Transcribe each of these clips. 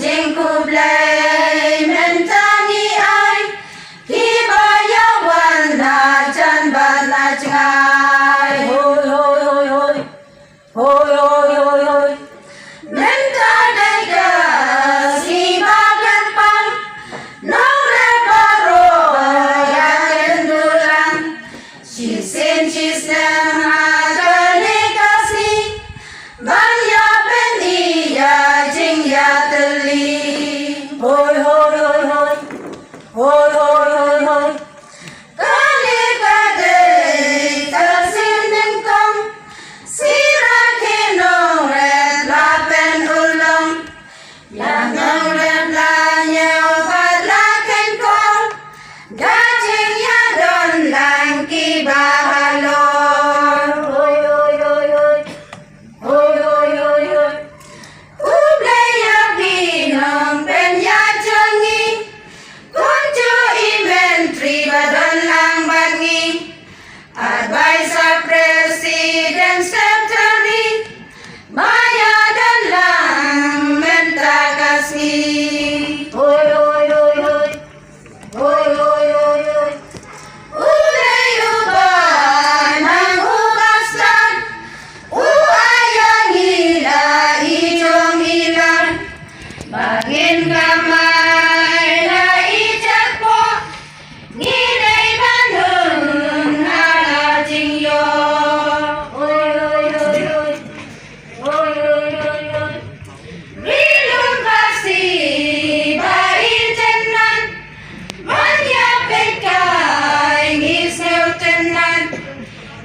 jing kublai mentani ai ki bayawan na jan bana jangai hoi hoi hoi hoi hoi hoi hoi hoi mentadai ka si bagan pang nong re baro ya kendulang Chisin chisnem adane kasi Banya beniya jingya teli Hoi hoi hoi hoi Hoi hoi hoi hoi Kali kadai tasin nengkong Sira kinong red lapen ulong Yang red la nyaw badlaken kong Gajing ya don lang ki bahalor Hoi hoi hoi hoi Hoi hoi hoi hoi Kublai ya binong pen ya jangi Kuncu inventory badon lang bangi Advisor Presiden Secretary Maya dan lang menta kasih Hoi hoi hoi hoi Hoi hoi hoi hoi Ulay ubay ng ugastan Uayang hila ijong hilan Bagin kamay na ijak po Nginay manun halating yo Hoi hoi hoi hoi Hoi hoi hoi hoi Rilong kasi baitenan Manyapin kay ngisnew tenan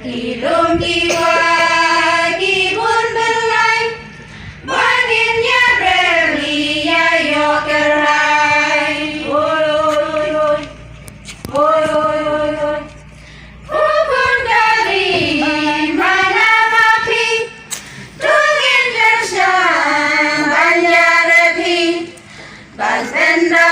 Ilong diway kibun belay Mangin ya reli ayo keray Hoi hoi hoi Hoi hoi hoi hoi Kubun dari mana mapi Tungin tersyang banyak repi Bazenda